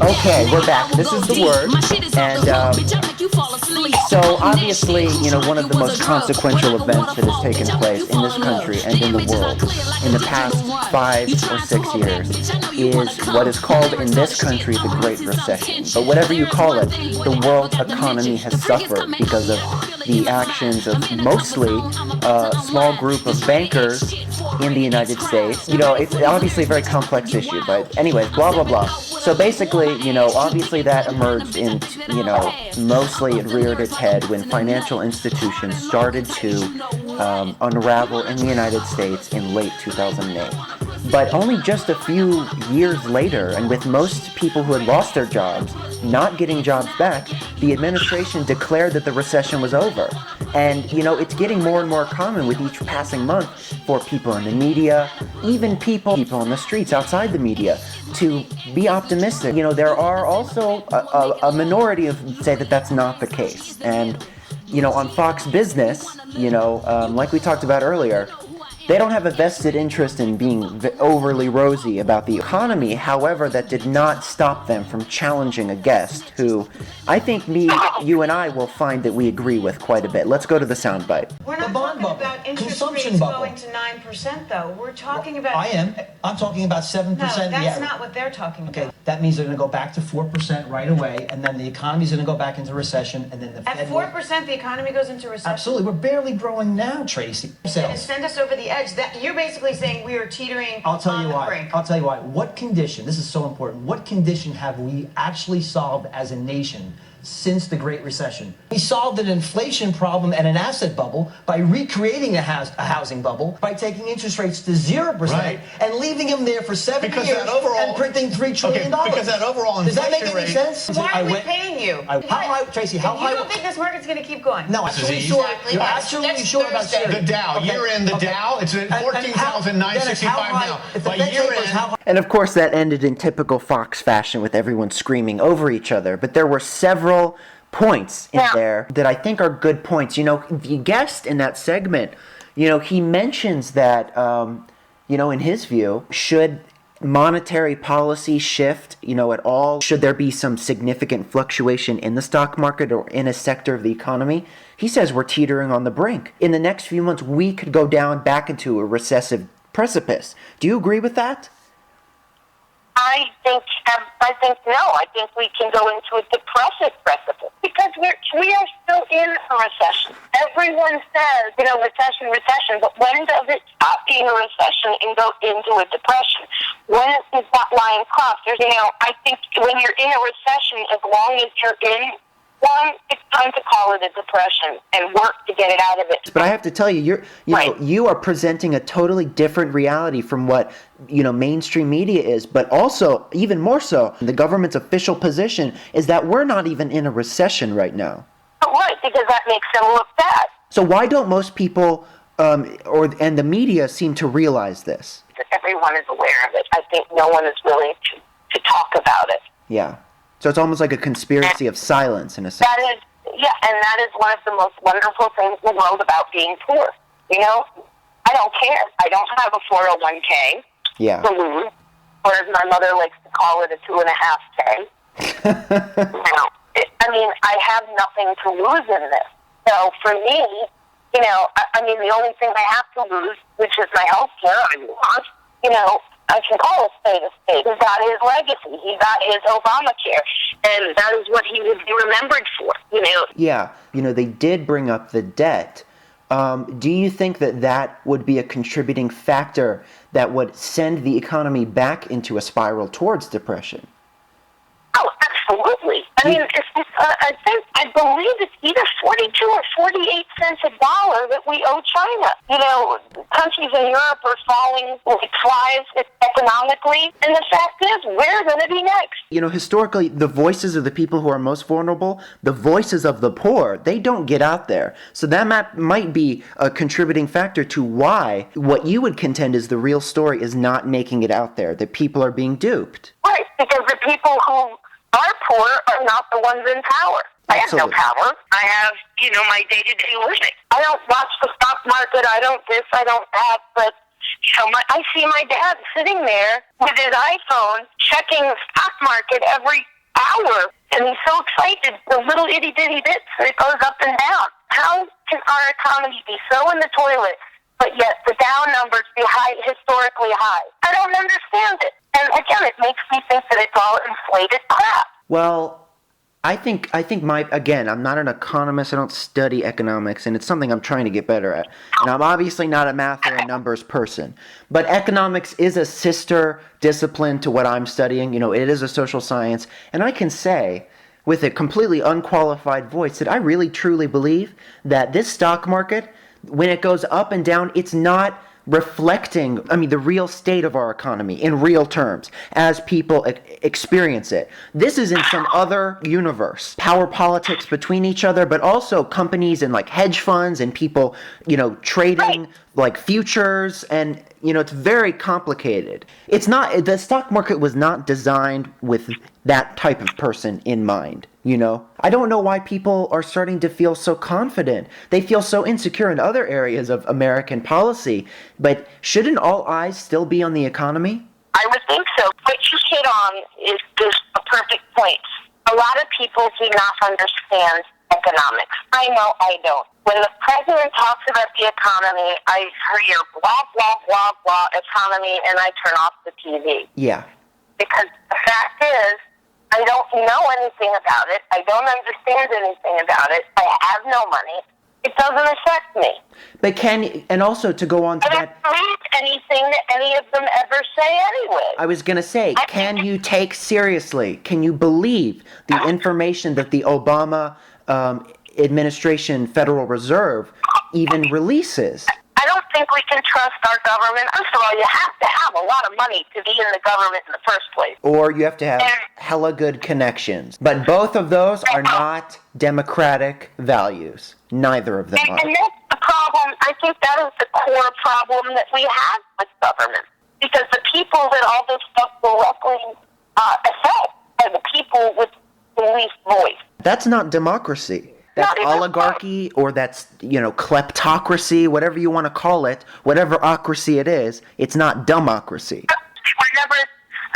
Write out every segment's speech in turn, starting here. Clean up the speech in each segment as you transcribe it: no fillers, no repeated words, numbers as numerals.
Okay, we're back. This is the word, and so obviously, one of the most consequential events that has taken place in this country and in the world in the past 5 or 6 years is what is called in this country the Great Recession. But whatever you call it, the world economy has suffered because of the actions of mostly a small group of bankers in the United States. It's obviously a very complex issue, but anyways, blah, blah, blah. So basically, obviously that emerged in, mostly it reared its head when financial institutions started to unravel in the United States in late 2008. But only just a few years later, and with most people who had lost their jobs not getting jobs back, the administration declared that the recession was over. And, it's getting more and more common with each passing month for people in the media, even people on the streets outside the media, to be optimistic. There are also a minority of say that that's not the case. And, on Fox Business, like we talked about earlier, they don't have a vested interest in being overly rosy about the economy. However, that did not stop them from challenging a guest who I think you and I will find that we agree with quite a bit. Let's go to the soundbite. We're not talking about interest rates going to 9%, though. We're talking about... I am. I'm talking about 7%. No, that's not what they're talking about. Okay, that means they're going to go back to 4% right away, and then the economy's going to go back into recession, and then the Fed... At 4%, the economy goes into recession? Absolutely. We're barely growing now, Tracy. Send us over the edge. You're basically saying we are teetering on the brink. I'll tell you why. What condition, this is so important, what condition have we actually solved as a nation since the Great Recession? We solved an inflation problem and an asset bubble by recreating a housing bubble, by taking interest rates to 0% and leaving them there for 7 years and printing $3 trillion. Because that overall inflation Does that make any sense? Why are we paying you? Tracy, how high? You don't think this market's going to keep going? No, absolutely sure. You're absolutely sure about the Dow. Year end, the Dow, it's at 14,965 now. By year end. And of course that ended in typical Fox fashion with everyone screaming over each other. But there were several points in there that I think are good points. The guest in that segment, he mentions that, in his view, should monetary policy shift, at all? Should there be some significant fluctuation in the stock market or in a sector of the economy? He says we're teetering on the brink. In the next few months, we could go down back into a recessive precipice. Do you agree with that? I think no. I think we can go into a depressive precipice because we are still in a recession. Everyone says, recession, but when does it stop being a recession and go into a depression? When is that line crossed? I think when you're in a recession, as long as you're in one, it's time to call it a depression and work to get it out of it. But I have to tell you, you are presenting a totally different reality from what, mainstream media is. But also, even more so, the government's official position is that we're not even in a recession right now. Right, because that makes them look bad. So why don't most people and the media seem to realize this? Everyone is aware of it. I think no one is willing to talk about it. Yeah. So it's almost like a conspiracy of silence in a sense. And that is one of the most wonderful things in the world about being poor. I don't care. I don't have a 401k. Yeah. Balloon, or as my mother likes to call it, a 2.5K. I have nothing to lose in this. So for me, the only thing I have to lose, which is my health care, I can call a spade a spade. He got his legacy. He got his Obamacare. And that is what he would be remembered for, Yeah. They did bring up the debt. Do you think that would be a contributing factor that would send the economy back into a spiral towards depression? Oh, absolutely. I believe it's either 42 or 48 cents a dollar that we owe China. Countries in Europe are falling like flies economically, and the fact is, we're going to be next. Historically, the voices of the people who are most vulnerable, the voices of the poor, they don't get out there. So that might be a contributing factor to why what you would contend is the real story is not making it out there, that people are being duped. Right, because the people who are poor are not the ones in power. I have no power. I have, my day-to-day living. I don't watch the stock market. I don't this, I don't that. But I see my dad sitting there with his iPhone checking the stock market every hour, and he's so excited, the little itty-bitty bits, and it goes up and down. How can our economy be so in the toilet, but yet the Dow numbers be historically high? I don't understand it. And again, it makes me think that it's all inflated crap. Well, I think again, I'm not an economist. I don't study economics, and it's something I'm trying to get better at. And I'm obviously not a math or a numbers person. But economics is a sister discipline to what I'm studying. It is a social science. And I can say with a completely unqualified voice that I really truly believe that this stock market, when it goes up and down, it's not reflecting, the real state of our economy in real terms as people experience it. This is in some other universe. Power politics between each other, but also companies and like hedge funds and people, trading like futures, and it's very complicated. The stock market was not designed with that type of person in mind. I don't know why people are starting to feel so confident. They feel so insecure in other areas of American policy. But shouldn't all eyes still be on the economy? I would think so. What you hit on is just a perfect point. A lot of people do not understand economics. I know I don't. When the president talks about the economy, I hear blah, blah, blah, blah, economy, and I turn off the TV. Yeah. Because the fact is, I don't know anything about it. I don't understand anything about it. I have no money. It doesn't affect me. But and also to go on to that... I don't read anything that any of them ever say anyway. I was going to say, can you take seriously, can you believe the information that the Obama administration Federal Reserve even releases? I don't think we can trust our government. First of all, you have to have a lot of money to be in the government in the first place. Or you have to have hella good connections. But both of those are not democratic values. Neither of them are. And that's the problem. I think that is the core problem that we have with government. Because the people that all this stuff directly affect are the people with the least voice. That's not democracy. That's oligarchy, or that's, kleptocracy, whatever you want to call it, whatever ocracy it is. It's not democracy. We were never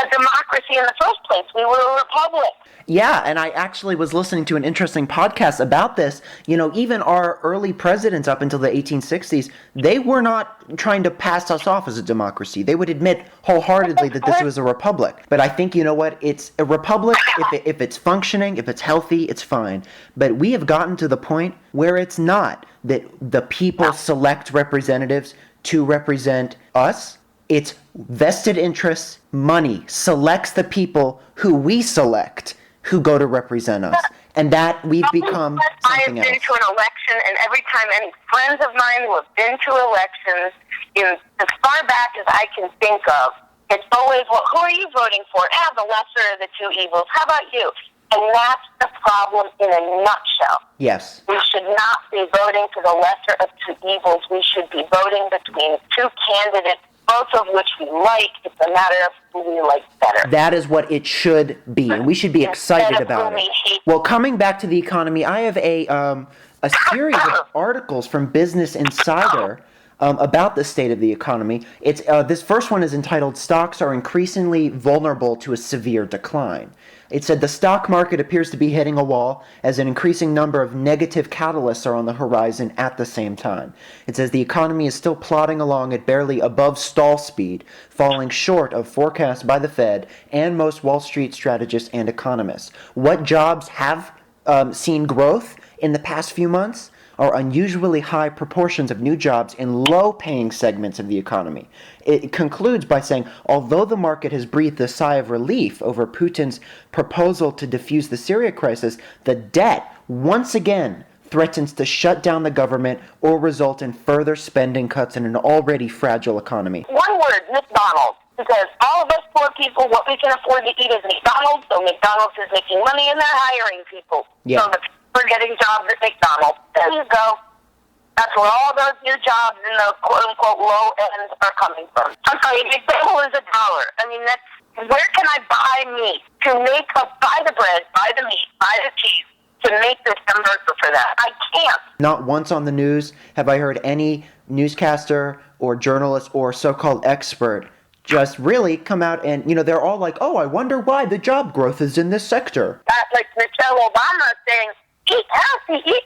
a democracy in the first place. We were a republic. Yeah, and I actually was listening to an interesting podcast about this. Even our early presidents up until the 1860s, they were not trying to pass us off as a democracy. They would admit wholeheartedly that this was a republic. But I think, it's a republic. If it's functioning, if it's healthy, it's fine. But we have gotten to the point where it's not, that the people select representatives to represent us. It's vested interests, money selects the people who we select, who go to represent us. And that we've become something else. I have been to an election, and every time any friends of mine who have been to elections, as far back as I can think of, it's always, well, who are you voting for? The lesser of the two evils. How about you? And that's the problem in a nutshell. Yes. We should not be voting for the lesser of two evils. We should be voting between two candidates, both of which we like. It's a matter of who we like better. That is what it should be, and we should be excited about it. Well, coming back to the economy, I have a series of articles from Business Insider about the state of the economy. It's this first one is entitled "Stocks Are Increasingly Vulnerable to a Severe Decline." It said the stock market appears to be hitting a wall as an increasing number of negative catalysts are on the horizon at the same time. It says the economy is still plodding along at barely above stall speed, falling short of forecasts by the Fed and most Wall Street strategists and economists. What jobs have seen growth in the past few months are unusually high proportions of new jobs in low-paying segments of the economy. It concludes by saying, although the market has breathed a sigh of relief over Putin's proposal to defuse the Syria crisis, the debt once again threatens to shut down the government or result in further spending cuts in an already fragile economy. One word, McDonald's. Because all of us poor people, what we can afford to eat is McDonald's, so McDonald's is making money and they're hiring people. Yeah. So we're getting jobs at McDonald's. There you go. That's where all those new jobs in the quote-unquote low end are coming from. I'm sorry, McDonald's is $1. I mean, where can I buy meat? Buy the bread, buy the meat, buy the cheese, to make this commercial for that. I can't. Not once on the news have I heard any newscaster or journalist or so-called expert just really come out and, they're all like, oh, I wonder why the job growth is in this sector. That's like Michelle Obama saying, eat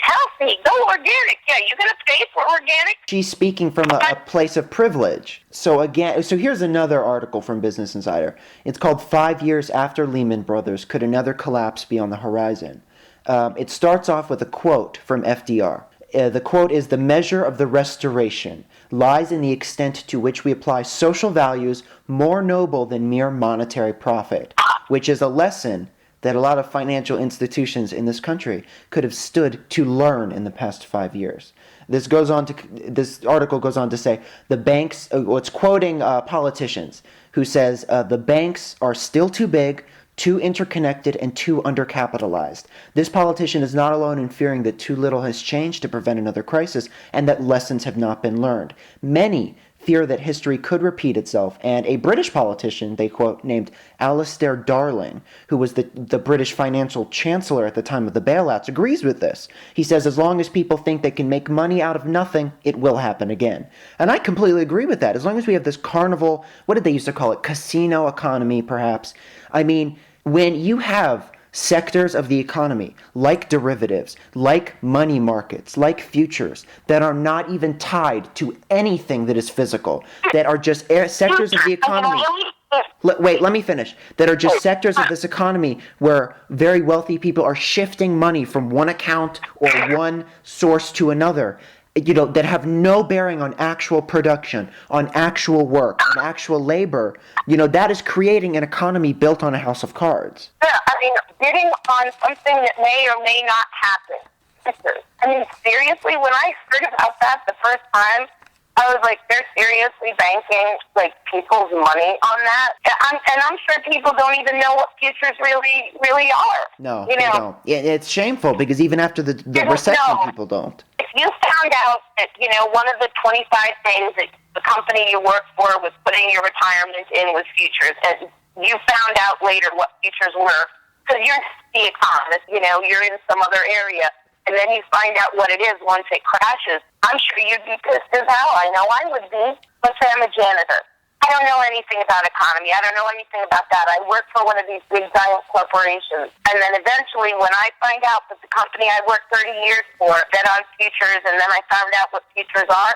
healthy, go organic. Yeah, you're going to pay for organic? She's speaking from a place of privilege. So here's another article from Business Insider. It's called 5 Years After Lehman Brothers, Could Another Collapse Be on the Horizon? It starts off with a quote from FDR. The quote is, "The measure of the restoration lies in the extent to which we apply social values more noble than mere monetary profit," which is a lesson that a lot of financial institutions in this country could have stood to learn in the past 5 years. This article goes on to say the banks, it's quoting politicians who says the banks are still too big, too interconnected, and too undercapitalized. This politician is not alone in fearing that too little has changed to prevent another crisis and that lessons have not been learned. Many fear that history could repeat itself, and a British politician, they quote, named Alistair Darling, who was the British financial chancellor at the time of the bailouts, agrees with this. He says, as long as people think they can make money out of nothing, it will happen again. And I completely agree with that. As long as we have this carnival, what did they used to call it, casino economy, perhaps? I mean, when you have sectors of the economy, like derivatives, like money markets, like futures, that are not even tied to anything that is physical, that are just sectors of the economy. Wait, let me finish. That are just sectors of this economy where very wealthy people are shifting money from one account or one source to another, that have no bearing on actual production, on actual work, on actual labor, that is creating an economy built on a house of cards. Yeah, I mean, bidding on something that may or may not happen. I mean, seriously, when I heard about that the first time, I was like, they're seriously banking, people's money on that? And I'm sure people don't even know what futures really are. No, they don't. It's shameful because even after the recession, people don't. If you found out that, one of the 25 things that the company you work for was putting your retirement in was futures, and you found out later what futures were, because you're the economist, you're in some other area, and then you find out what it is once it crashes, I'm sure you'd be pissed as hell. I know I would be. Let's say I'm a janitor. I don't know anything about economy. I don't know anything about that. I work for one of these big giant corporations. And then eventually when I find out that the company I worked 30 years for bet on futures, and then I found out what futures are,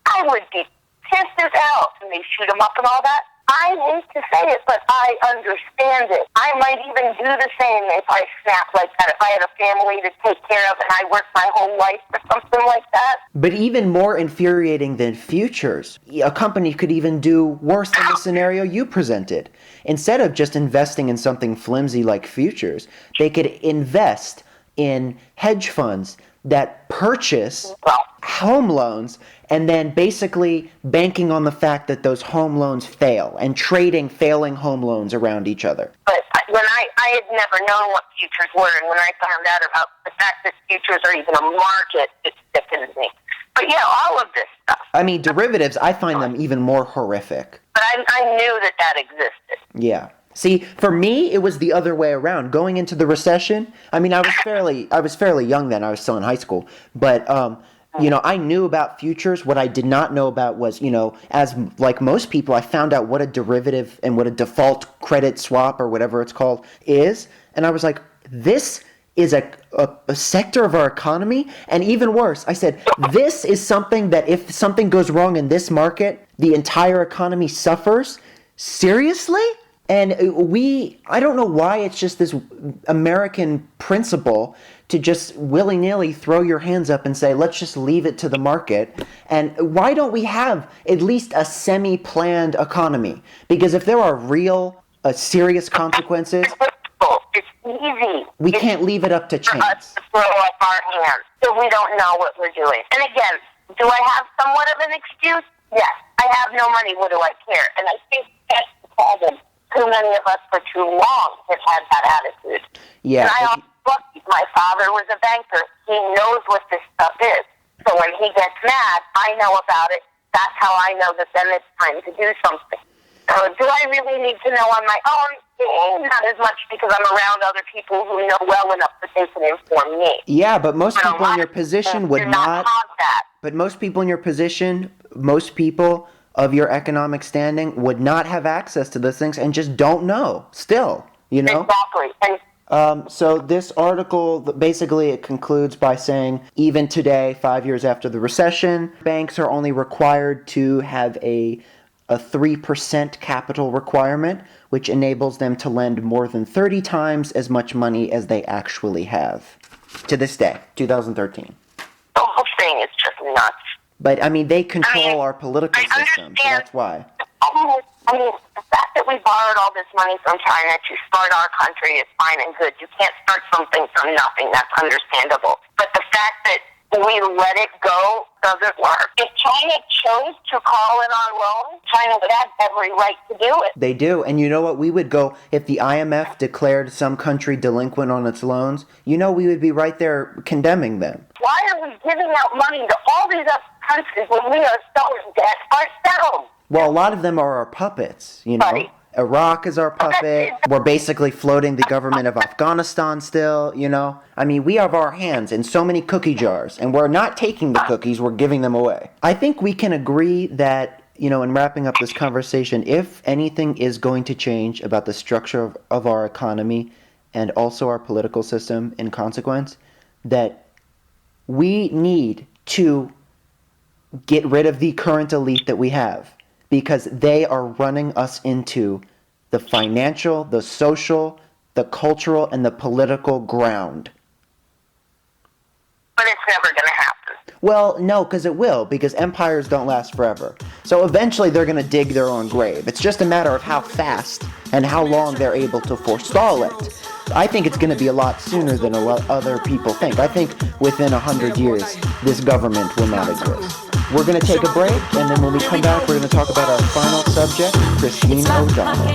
I would be pissed as hell. And they shoot them up and all that. I hate to say it, but I understand it. I might even do the same if I snap like that, if I had a family to take care of and I worked my whole life for something like that. But even more infuriating than futures, a company could even do worse than the scenario you presented. Instead of just investing in something flimsy like futures, they could invest in hedge funds that purchase home loans and then basically banking on the fact that those home loans fail and trading failing home loans around each other. But when I had never known what futures were, and when I found out about the fact that futures are even a market, it sickens me. But yeah, all of this stuff. I mean, derivatives, I find them even more horrific. But I knew that existed. Yeah. See, for me, it was the other way around. Going into the recession, I mean, I was fairly young then. I was still in high school. But, I knew about futures. What I did not know about was, as like most people, I found out what a derivative and what a default credit swap or whatever it's called is. And I was like, this is a sector of our economy. And even worse, I said, this is something that if something goes wrong in this market, the entire economy suffers. Seriously? And I don't know why it's just this American principle to just willy-nilly throw your hands up and say, let's just leave it to the market. And why don't we have at least a semi-planned economy? Because if there are real, serious consequences, it's easy. We can't leave it up to chance. For us to throw up our hands so we don't know what we're doing. And again, do I have somewhat of an excuse? Yes. I have no money. What do I care? And I think that's the problem. Too many of us for too long have had that attitude. Yeah. And my father was a banker. He knows what this stuff is. So when he gets mad, I know about it. That's how I know that then it's time to do something. Do I really need to know on my own? Not as much, because I'm around other people who know well enough that they can inform me. Yeah, but most people in your position would not have that. But most people in your position, most people of your economic standing would not have access to those things and just don't know still, you know? Exactly. So this article, basically it concludes by saying, even today, 5 years after the recession, banks are only required to have a 3% capital requirement, which enables them to lend more than 30 times as much money as they actually have. To this day, 2013. The whole thing is just nuts. But, I mean, they control our political system, so that's why. I mean, the fact that we borrowed all this money from China to start our country is fine and good. You can't start something from nothing. That's understandable. But the fact that we let it go doesn't work. If China chose to call in our loan, China would have every right to do it. They do. And you know what? We would go, if the IMF declared some country delinquent on its loans, you know we would be right there condemning them. Why are we giving out money to all these other countries when we are so in debt ourselves? Well, a lot of them are our puppets, you know. Right. Iraq is our puppet. We're basically floating the government of Afghanistan still, you know. I mean, we have our hands in so many cookie jars, and we're not taking the cookies, we're giving them away. I think we can agree that, you know, in wrapping up this conversation, if anything is going to change about the structure of our economy and also our political system in consequence, that we need to get rid of the current elite that we have, because they are running us into the financial, the social, the cultural, and the political ground. But it's never going to happen. Well, no, because it will, because empires don't last forever. So eventually they're going to dig their own grave. It's just a matter of how fast and how long they're able to forestall it. I think it's going to be a lot sooner than a lot other people think. I think within 100 years, this government will not exist. We're going to take a break, and then when we come back, we're going to talk about our final subject, Christine O'Donnell.